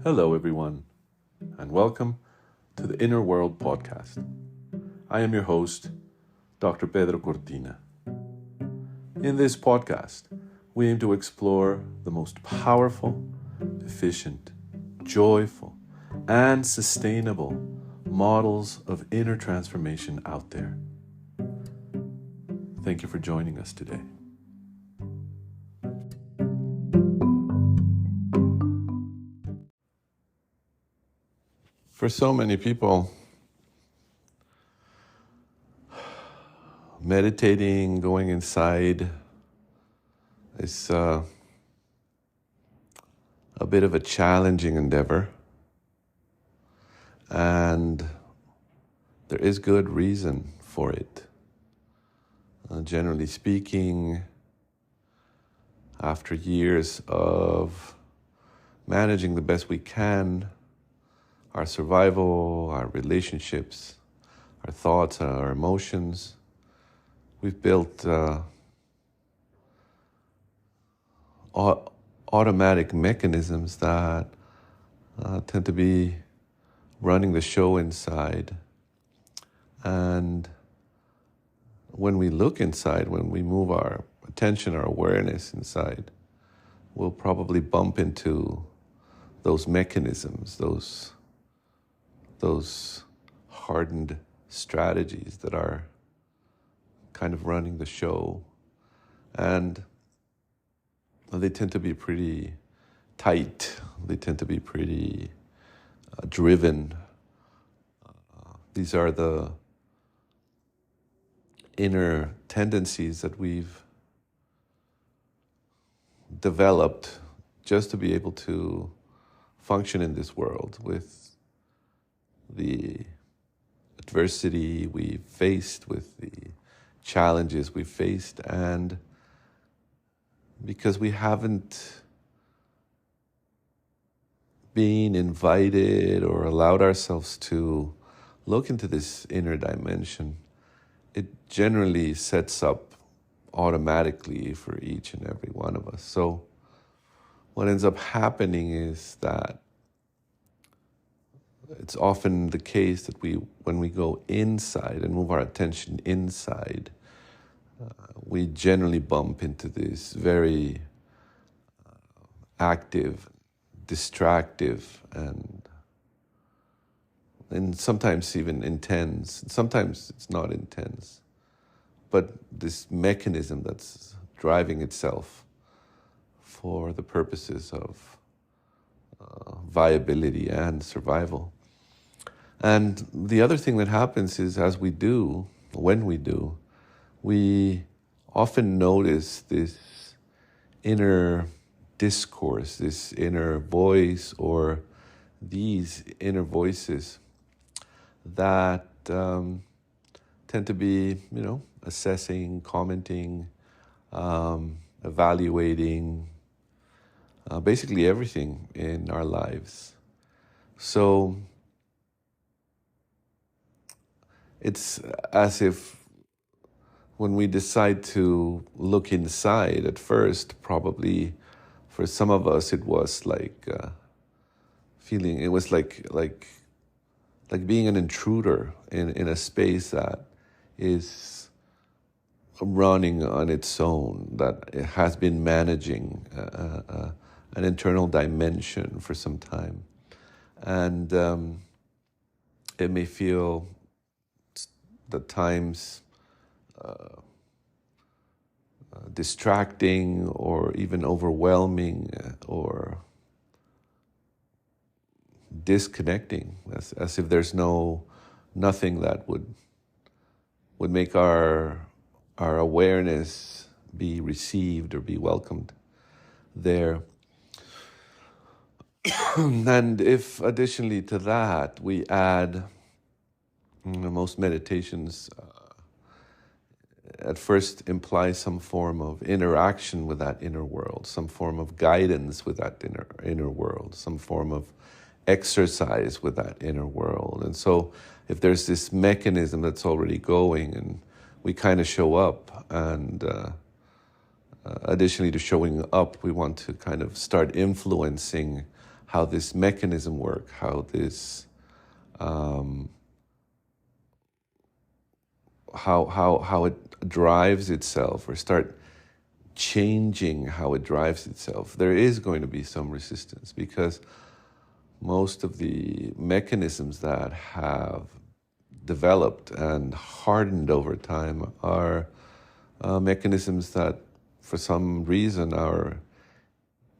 Hello, everyone, and welcome to the Inner World Podcast. I am your host, Dr. Pedro Cortina. In this podcast, we aim to explore the most powerful, efficient, joyful, and sustainable models of inner transformation out there. Thank you for joining us today. For so many people, meditating, going inside is a bit of a challenging endeavor. And there is good reason for it. Generally speaking, after years of managing the best we can our survival, our relationships, our thoughts, our emotions, we've built automatic mechanisms that tend to be running the show inside. And when we look inside, when we move our attention, our awareness inside, we'll probably bump into those mechanisms, those hardened strategies that are kind of running the show. And they tend to be pretty tight. They tend to be pretty driven. These are the inner tendencies that we've developed just to be able to function in this world with the adversity we faced, with the challenges we faced, and because we haven't been invited or allowed ourselves to look into this inner dimension, it generally sets up automatically for each and every one of us. So what ends up happening is that it's often the case that when we go inside and move our attention inside, we generally bump into this very active, distractive, and sometimes even intense. Sometimes it's not intense, but this mechanism that's driving itself for the purposes of viability and survival. And the other thing that happens is when we do, we often notice this inner discourse, this inner voice, or these inner voices that tend to be, assessing, commenting, evaluating, basically everything in our lives. So it's as if when we decide to look inside at first, probably for some of us it was like being an intruder in a space that is running on its own, that it has been managing an internal dimension for some time. And it may feel at times distracting or even overwhelming or disconnecting, as if there's nothing that would make our awareness be received or be welcomed there. And if additionally to that we add, most meditations at first imply some form of interaction with that inner world, some form of guidance with that inner world, some form of exercise with that inner world. And so if there's this mechanism that's already going and we kind of show up, and additionally to showing up, we want to kind of start influencing how this mechanism works, how this um, how it drives itself, or start changing how it drives itself, there is going to be some resistance, because most of the mechanisms that have developed and hardened over time are mechanisms that, for some reason, our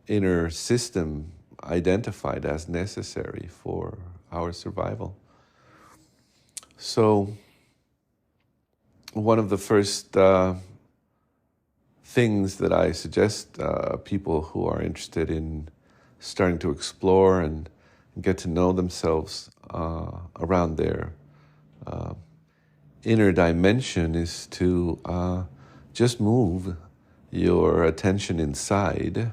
inner system identified as necessary for our survival. So, one of the first things that I suggest people who are interested in starting to explore and get to know themselves around their inner dimension is to just move your attention inside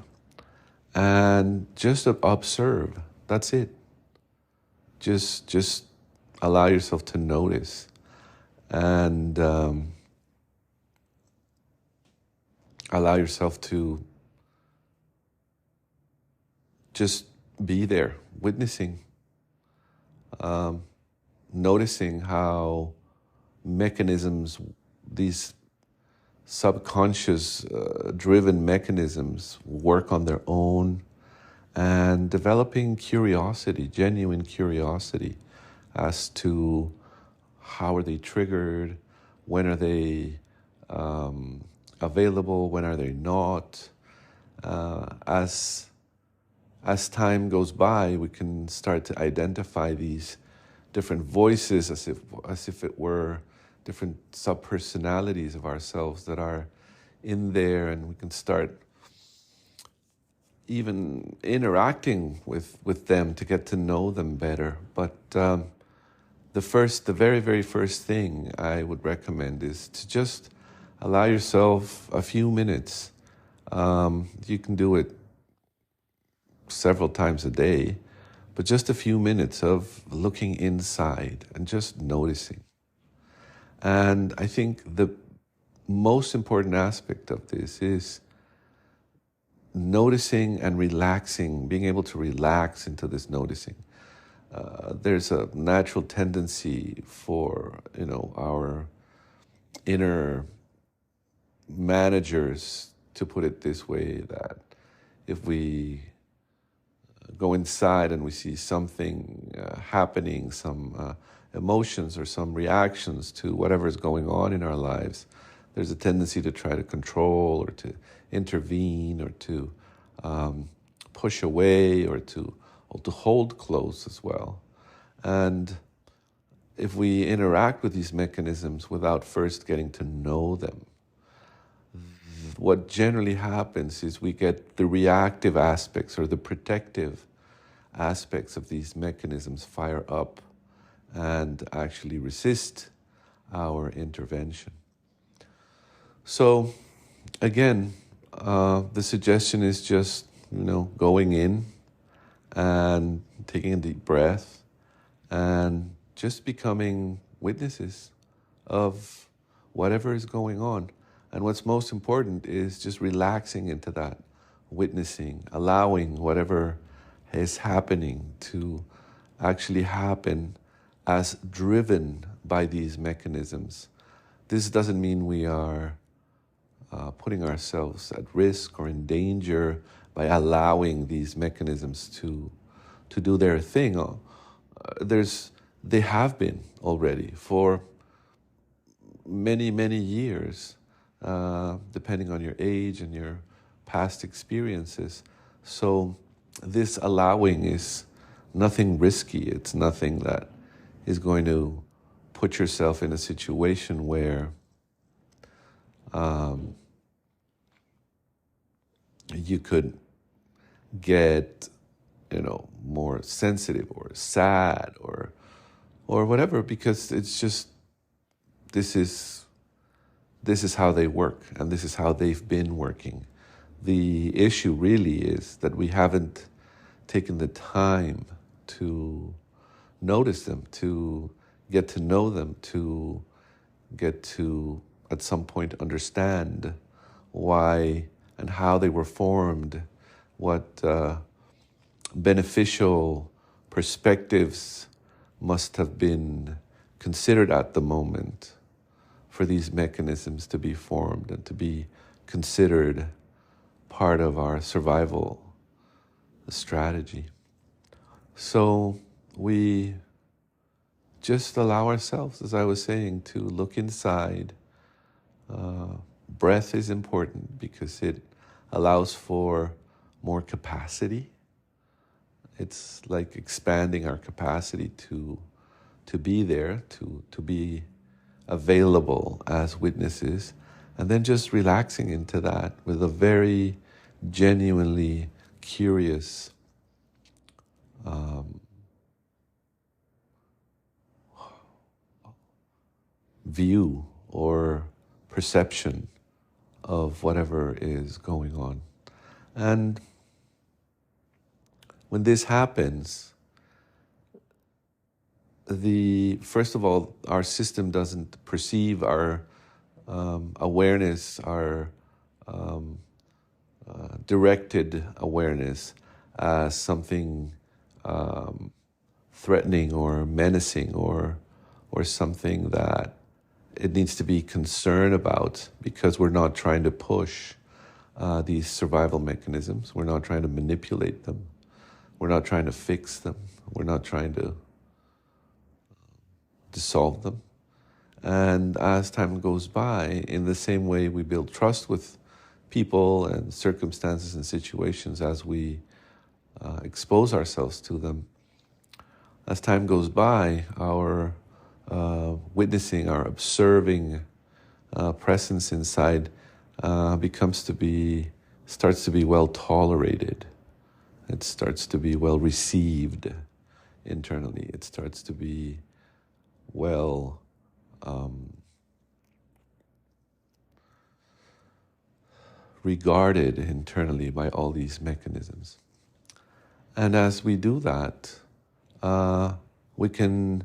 and just observe. That's it. Just allow yourself to notice, and allow yourself to just be there, witnessing, noticing how mechanisms, these subconscious driven mechanisms, work on their own, and developing curiosity, genuine curiosity, as to how are they triggered, when are they available, when are they not. As time goes by, we can start to identify these different voices as if it were different sub-personalities of ourselves that are in there, and we can start even interacting with them to get to know them better. But the very, very first thing I would recommend is to just allow yourself a few minutes. You can do it several times a day, but just a few minutes of looking inside and just noticing. And I think the most important aspect of this is noticing and relaxing, being able to relax into this noticing. There's a natural tendency for, our inner managers, to put it this way, that if we go inside and we see something happening, some emotions or some reactions to whatever is going on in our lives, there's a tendency to try to control or to intervene or to push away or to hold close as well. And if we interact with these mechanisms without first getting to know them, what generally happens is we get the reactive aspects or the protective aspects of these mechanisms fire up and actually resist our intervention. So again, the suggestion is just, going in and taking a deep breath and just becoming witnesses of whatever is going on. And what's most important is just relaxing into that, witnessing, allowing whatever is happening to actually happen as driven by these mechanisms. This doesn't mean we are putting ourselves at risk or in danger by allowing these mechanisms to do their thing. They have been already for many, many years, depending on your age and your past experiences. So this allowing is nothing risky. It's nothing that is going to put yourself in a situation where you could get, more sensitive or sad or whatever, because it's just, this is how they work, and this is how they've been working. The issue really is that we haven't taken the time to notice them, to get to know them, to get to, at some point, understand why and how they were formed, what beneficial perspectives must have been considered at the moment for these mechanisms to be formed and to be considered part of our survival strategy. So we just allow ourselves, as I was saying, to look inside. Breath is important because it allows for more capacity. It's like expanding our capacity to be there, to be available as witnesses, and then just relaxing into that with a very genuinely curious view or perception of whatever is going on. And when this happens, first of all, our system doesn't perceive our awareness, our directed awareness as something threatening or menacing or something that it needs to be concerned about, because we're not trying to push these survival mechanisms. We're not trying to manipulate them. We're not trying to fix them. We're not trying to dissolve them. And as time goes by, in the same way we build trust with people and circumstances and situations as we expose ourselves to them, as time goes by, our witnessing, our observing presence inside starts to be well tolerated. It starts to be well received internally. It starts to be well regarded internally by all these mechanisms. And as we do that, we can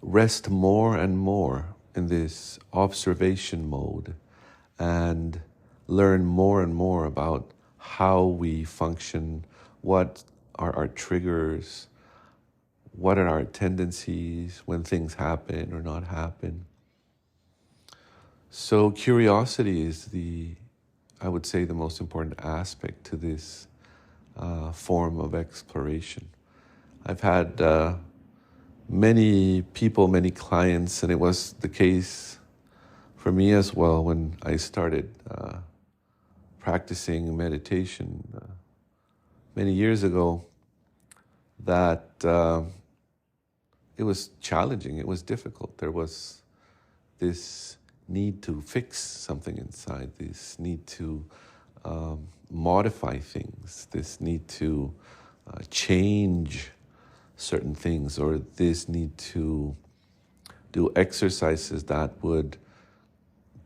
rest more and more in this observation mode and learn more and more about how we function, what are our triggers, what are our tendencies when things happen or not happen. So curiosity is I would say, the most important aspect to this form of exploration. I've had many people, many clients, and it was the case for me as well when I started practicing meditation many years ago, that it was challenging, it was difficult. There was this need to fix something inside, this need to modify things, this need to change certain things, or this need to do exercises that would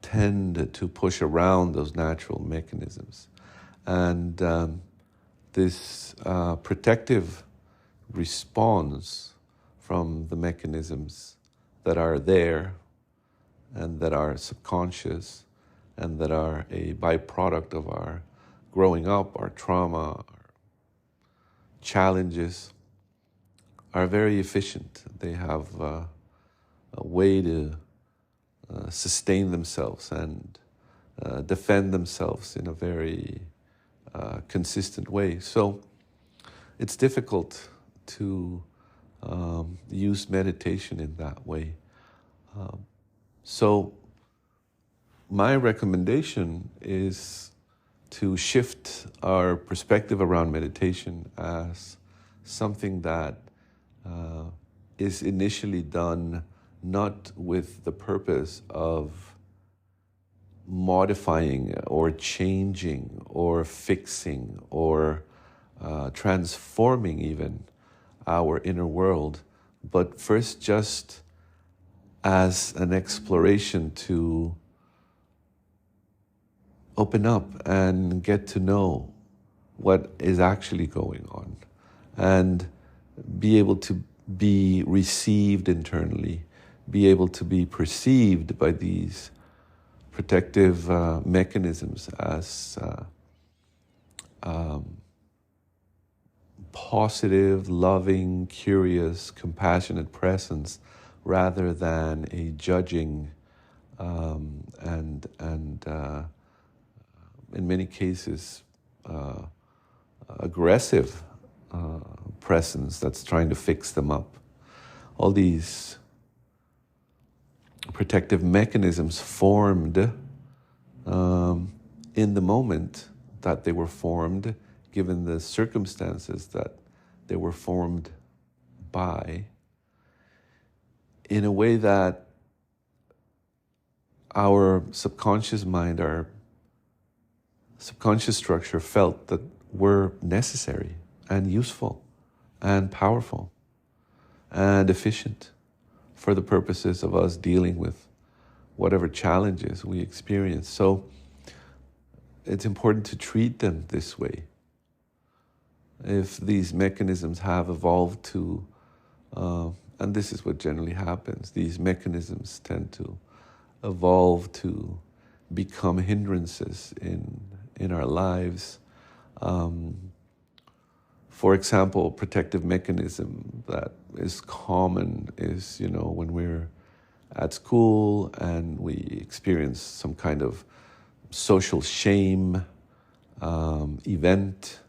tend to push around those natural mechanisms. And this protective response from the mechanisms that are there and that are subconscious and that are a byproduct of our growing up, our trauma, our challenges, are very efficient. They have a way to sustain themselves and defend themselves in a very consistent way. So it's difficult to use meditation in that way. So my recommendation is to shift our perspective around meditation as something that is initially done not with the purpose of modifying or changing or fixing or transforming even our inner world, but first just as an exploration to open up and get to know what is actually going on and be able to be received internally, be able to be perceived by these protective mechanisms as positive, loving, curious, compassionate presence rather than a judging and in many cases aggressive presence that's trying to fix them up. All these protective mechanisms formed in the moment that they were formed, given the circumstances that they were formed by, in a way that our subconscious mind, our subconscious structure felt that were necessary and useful and powerful and efficient for the purposes of us dealing with whatever challenges we experience. So it's important to treat them this way. If these mechanisms have evolved to, and this is what generally happens, these mechanisms tend to evolve to become hindrances in our lives. For example, protective mechanism that is common is, when we're at school and we experience some kind of social shame event.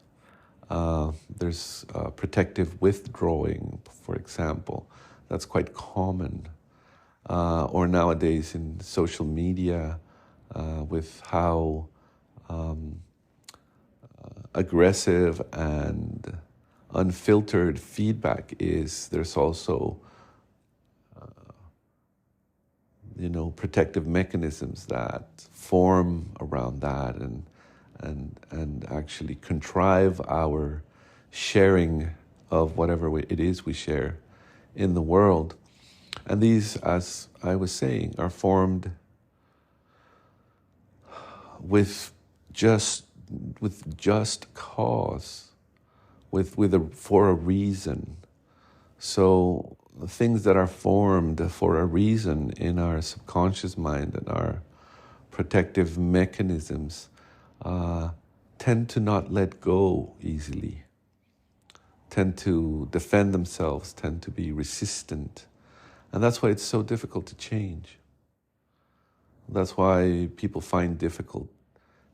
There's protective withdrawing, for example. That's quite common. Or nowadays in social media, with how aggressive and unfiltered feedback is, there's also protective mechanisms that form around that and actually contrive our sharing of whatever it is we share in the world. And these, as I was saying, are formed with just cause, for a reason. So things that are formed for a reason in our subconscious mind and our protective mechanisms tend to not let go easily, tend to defend themselves, tend to be resistant. And that's why it's so difficult to change. That's why people find difficult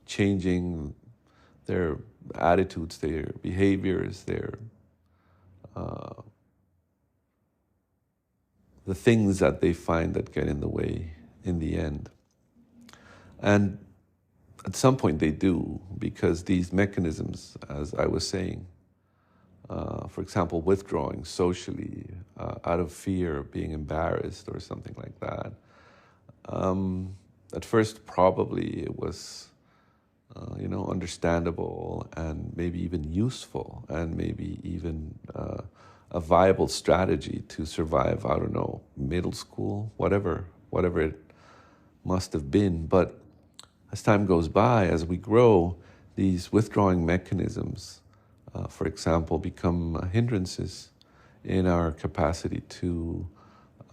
changing their attitudes, their behaviors, the things that they find that get in the way in the end. And at some point they do, because these mechanisms, as I was saying, for example, withdrawing socially out of fear of being embarrassed or something like that. At first, probably it was, understandable and maybe even useful and maybe even a viable strategy to survive, middle school, whatever it must have been. But as time goes by, as we grow, these withdrawing mechanisms, for example, become hindrances in our capacity to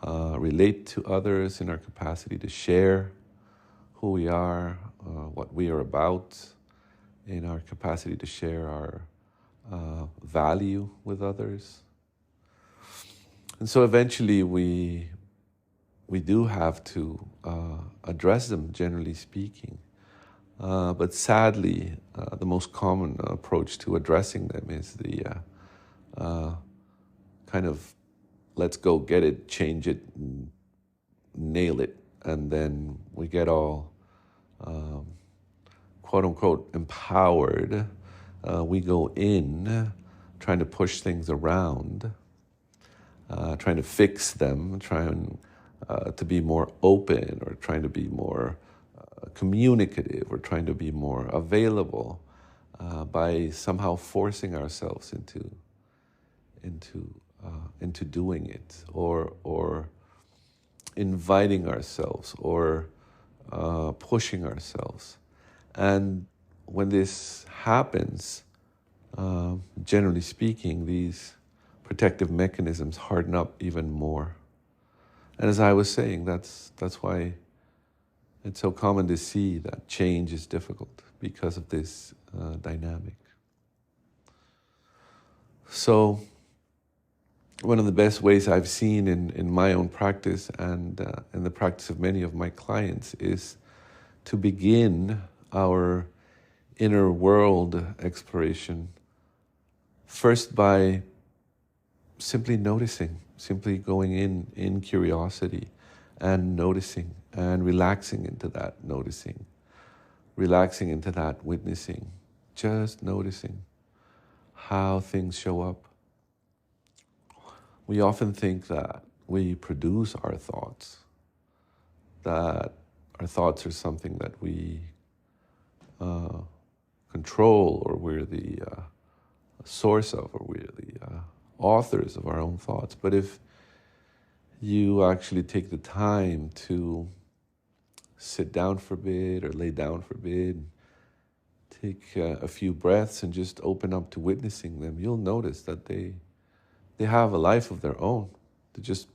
relate to others, in our capacity to share who we are, what we are about, in our capacity to share our value with others. And so eventually we do have to address them, generally speaking. But sadly, the most common approach to addressing them is the kind of let's go get it, change it, nail it, and then we get all quote unquote empowered. We go in trying to push things around, trying to fix them, trying to be more open, or trying to be more communicative, or trying to be more available by somehow forcing ourselves into doing it, or inviting ourselves, or pushing ourselves. And when this happens, generally speaking, these protective mechanisms harden up even more. And as I was saying, that's why it's so common to see that change is difficult, because of this dynamic. So one of the best ways I've seen in my own practice and in the practice of many of my clients is to begin our inner world exploration first by simply noticing, simply going in curiosity and noticing and relaxing into that noticing, relaxing into that witnessing, just noticing how things show up. We often think that we produce our thoughts, that our thoughts are something that we control, or we're the source of, or we're the authors of our own thoughts. But if you actually take the time to sit down for a bit or lay down for a bit, take a few breaths and just open up to witnessing them, you'll notice that they have a life of their own. They just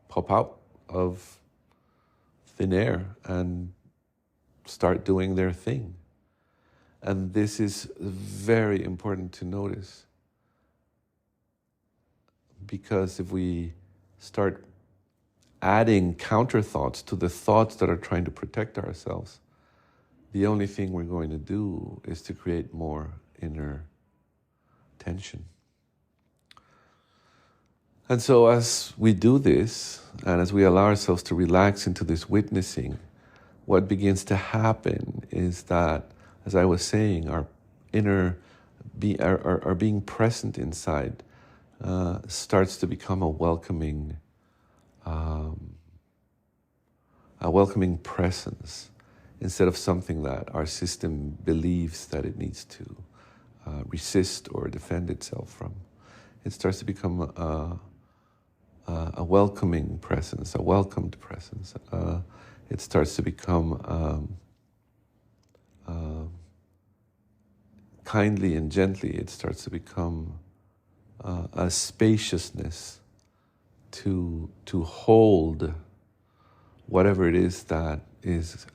pop out of thin air and start doing their thing. And this is very important to notice, because if we start adding counter thoughts to the thoughts that are trying to protect ourselves, the only thing we're going to do is to create more inner tension. And so as we do this, and as we allow ourselves to relax into this witnessing, what begins to happen is that, as I was saying, our inner our being present inside starts to become a welcoming presence, instead of something that our system believes that it needs to resist or defend itself from. It starts to become a welcoming presence, a welcomed presence. It starts to become kindly and gently. It starts to become a spaciousness to hold whatever it is that is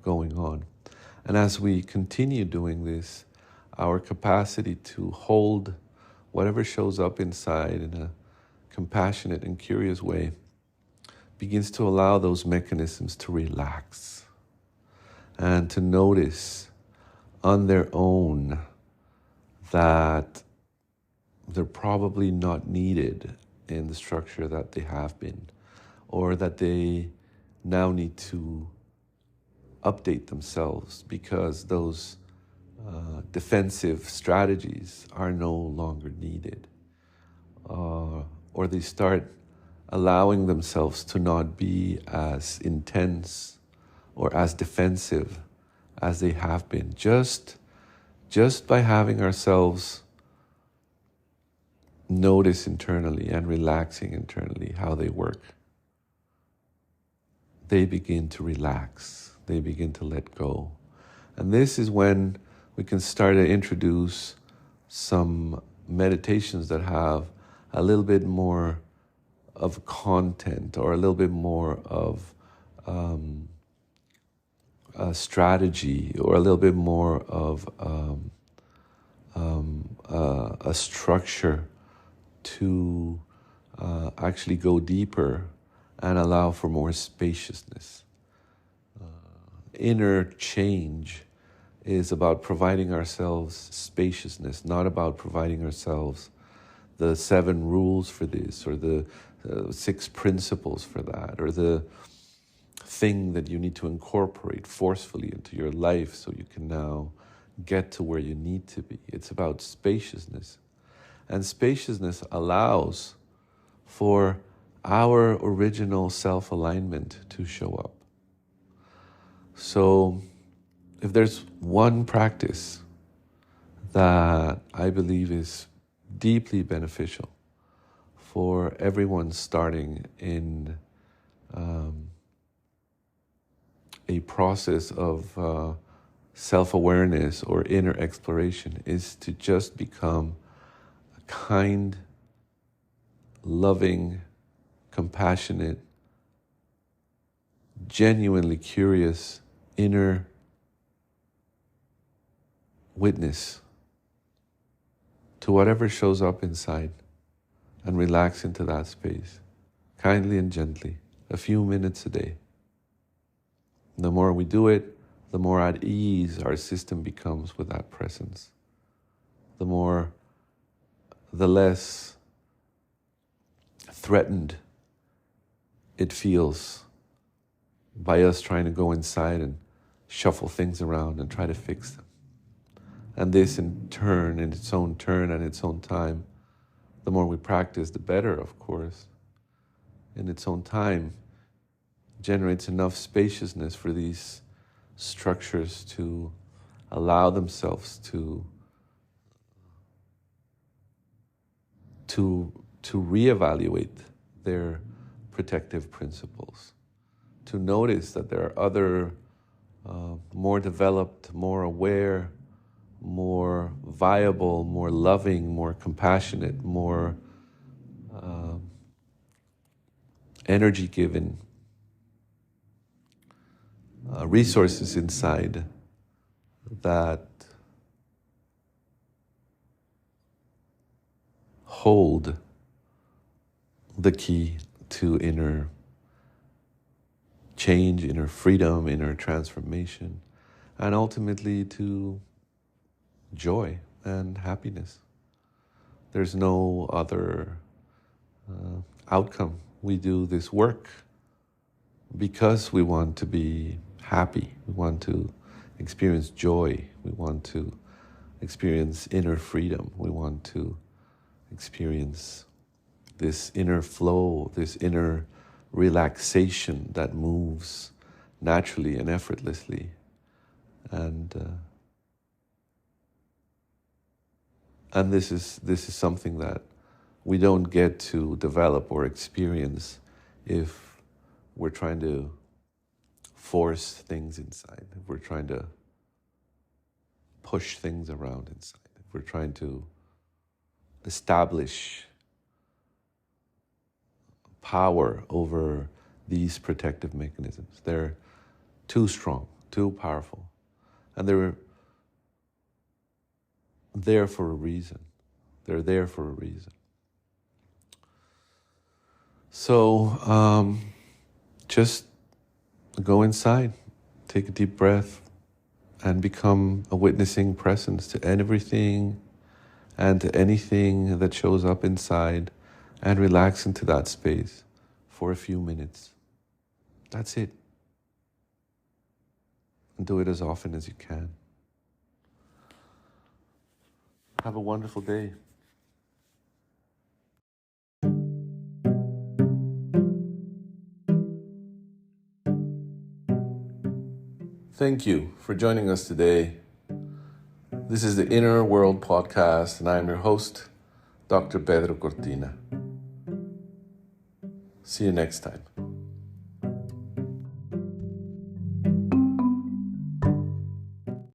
going on. And as we continue doing this, our capacity to hold whatever shows up inside in a compassionate and curious way begins to allow those mechanisms to relax and to notice on their own that they're probably not needed in the structure that they have been, or that they now need to update themselves because those defensive strategies are no longer needed. Or they start allowing themselves to not be as intense or as defensive as they have been, just by having ourselves notice internally and relaxing internally how they work. They begin to relax, they begin to let go. And this is when we can start to introduce some meditations that have a little bit more of content, or a little bit more of a strategy, or a little bit more of a structure to actually go deeper and allow for more spaciousness. Inner change is about providing ourselves spaciousness, not about providing ourselves the 7 rules for this, or the 6 principles for that, or the thing that you need to incorporate forcefully into your life so you can now get to where you need to be. It's about spaciousness. And spaciousness allows for our original self-alignment to show up. So if there's one practice that I believe is deeply beneficial for everyone starting in a process of self-awareness or inner exploration, is to just become a kind, loving, compassionate, genuinely curious inner witness to whatever shows up inside and relax into that space, kindly and gently, a few minutes a day. The more we do it, the more at ease our system becomes with that presence. The less threatened it feels by us trying to go inside and shuffle things around and try to fix them. And this in turn, in its own turn and its own time, the more we practice, the better, of course, in its own time, generates enough spaciousness for these structures to allow themselves to reevaluate their protective principles, to notice that there are other more developed, more aware, more viable, more loving, more compassionate, more energy-given resources inside that hold the key to inner change, inner freedom, inner transformation, and ultimately to joy and happiness. There's no other outcome. We do this work because we want to be happy. We want to experience joy. We want to experience inner freedom. We want to experience this inner flow, this inner relaxation that moves naturally and effortlessly. And this is something that we don't get to develop or experience if we're trying to force things inside, if we're trying to push things around inside, if we're trying to establish power over these protective mechanisms. They're too strong, too powerful, and they're there for a reason. They're there for a reason. So just go inside, take a deep breath, and become a witnessing presence to everything and to anything that shows up inside, and relax into that space for a few minutes. That's it. And do it as often as you can. Have a wonderful day. Thank you for joining us today. This is the Inner World Podcast, and I'm your host, Dr. Pedro Cortina. See you next time.